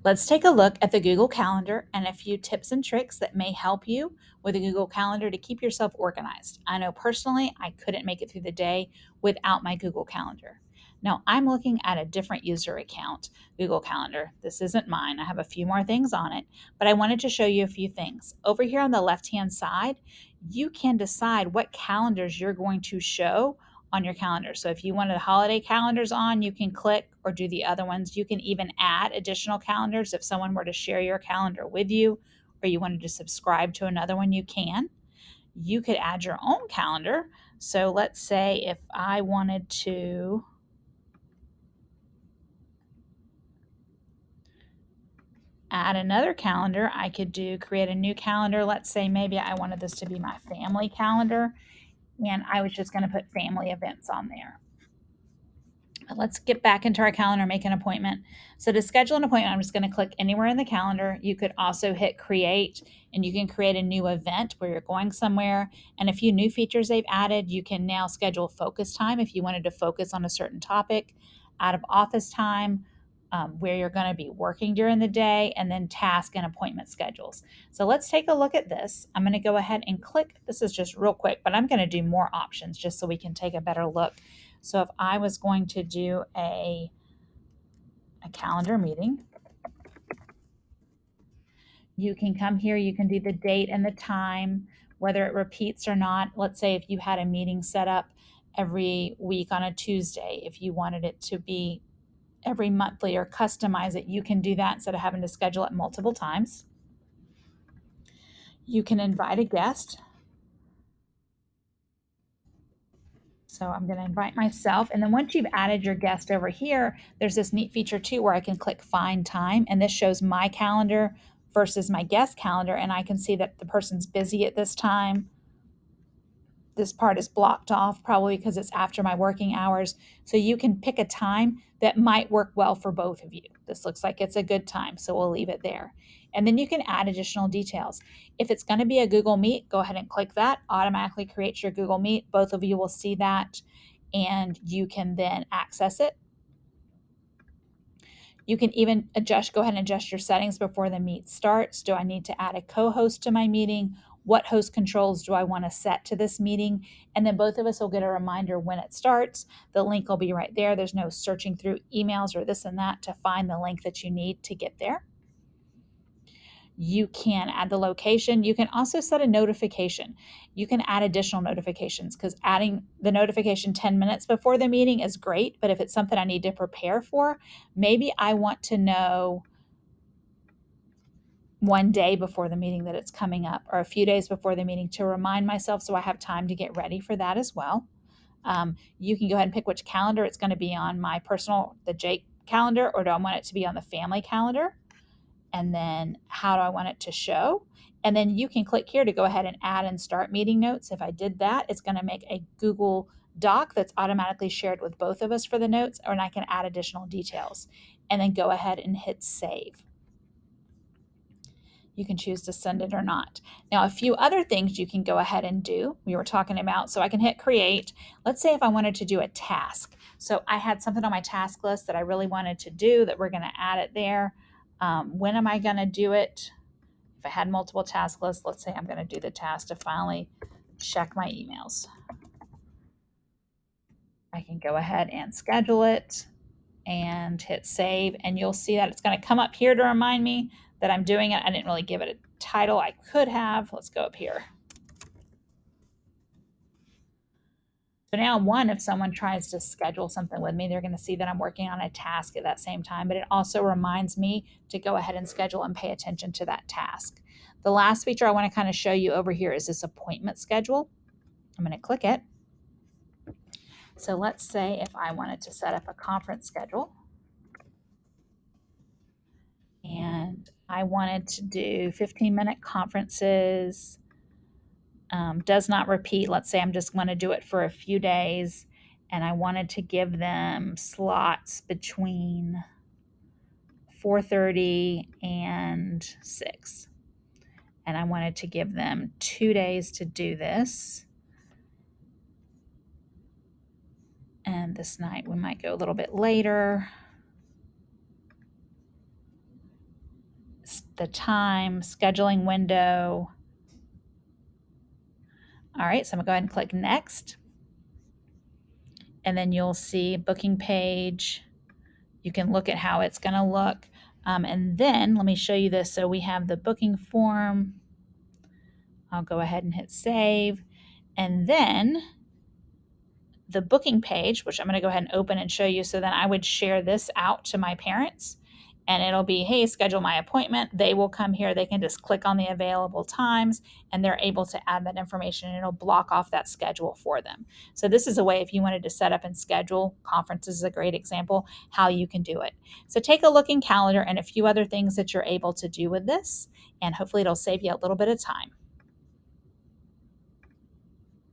Let's take a look at the Google Calendar and a few tips and tricks that may help you with a Google Calendar to keep yourself organized. I know personally I couldn't make it through the day without my Google Calendar. Now I'm looking at a different user account, Google Calendar. This isn't mine. I have a few more things on it, but I wanted to show you a few things. Over here on the left-hand side, you can decide what calendars you're going to show on your calendar. So if you wanted holiday calendars on, you can click or do the other ones. You can even add additional calendars if someone were to share your calendar with you or you wanted to subscribe to another one, you can. You could add your own calendar. So let's say if I wanted to add another calendar, I could create a new calendar. Let's say maybe I wanted this to be my family calendar and I was just going to put family events on there. Let's get back into our calendar, make an appointment. So to schedule an appointment, I'm just going to click anywhere in the calendar. You could also hit create and you can create a new event where you're going somewhere. And a few new features they've added, you can now schedule focus time if you wanted to focus on a certain topic, out of office time, where you're going to be working during the day, and then task and appointment schedules. So let's take a look at this. I'm going to go ahead and click. This is just real quick, but I'm going to do more options just so we can take a better look. So if I was going to do a calendar meeting, you can come here, you can do the date and the time, whether it repeats or not. Let's say if you had a meeting set up every week on a Tuesday, if you wanted it to be every monthly or customize it, you can do that instead of having to schedule it multiple times. You can invite a guest. So I'm going to invite myself. And then once you've added your guest over here, there's this neat feature too where I can click find time. And this shows my calendar versus my guest calendar. And I can see that the person's busy at this time. This part is blocked off probably because it's after my working hours. So you can pick a time that might work well for both of you. This looks like it's a good time, so we'll leave it there. And then you can add additional details. If it's going to be a Google Meet, go ahead and click that. Automatically creates your Google Meet. Both of you will see that, and you can then access it. You can even go ahead and adjust your settings before the meet starts. Do I need to add a co-host to my meeting? What host controls do I want to set to this meeting? And then both of us will get a reminder when it starts. The link will be right there. There's no searching through emails or this and that to find the link that you need to get there. You can add the location. You can also set a notification. You can add additional notifications because adding the notification 10 minutes before the meeting is great. But if it's something I need to prepare for, maybe I want to know one day before the meeting that it's coming up or a few days before the meeting to remind myself so I have time to get ready for that as well. You can go ahead and pick which calendar it's going to be on, my personal, the Jake calendar, or do I want it to be on the family calendar? And then how do I want it to show? And then you can click here to go ahead and add and start meeting notes. If I did that, it's going to make a Google Doc that's automatically shared with both of us for the notes, and I can add additional details and then go ahead and hit save. You can choose to send it or not. Now, a few other things you can go ahead and do, we were talking about, so I can hit create. Let's say if I wanted to do a task. So I had something on my task list that I really wanted to do that we're going to add it there. When am I going to do it? If I had multiple task lists, let's say I'm going to do the task to finally check my emails. I can go ahead and schedule it and hit save, and you'll see that it's going to come up here to remind me that I'm doing it. I didn't really give it a title. I could have. Let's go up here. So now, if someone tries to schedule something with me, they're going to see that I'm working on a task at that same time, but it also reminds me to go ahead and schedule and pay attention to that task. The last feature I want to kind of show you over here is this appointment schedule. I'm going to click it. So let's say if I wanted to set up a conference schedule and I wanted to do 15-minute conferences, does not repeat. Let's say I'm just going to do it for a few days and I wanted to give them slots between 4:30 and 6. And I wanted to give them 2 days to do this. And this night we might go a little bit later. the time, scheduling window. All right, so I'm gonna go ahead and click next. And then you'll see booking page. You can look at how it's gonna look. And then let me show you this. So we have the booking form. I'll go ahead and hit save. And then the booking page, which I'm going to go ahead and open and show you. So then I would share this out to my parents and it'll be, hey, schedule my appointment. They will come here. They can just click on the available times and they're able to add that information and it'll block off that schedule for them. So this is a way if you wanted to set up and schedule conferences is a great example how you can do it. So take a look in Calendar and a few other things that you're able to do with this and hopefully it'll save you a little bit of time.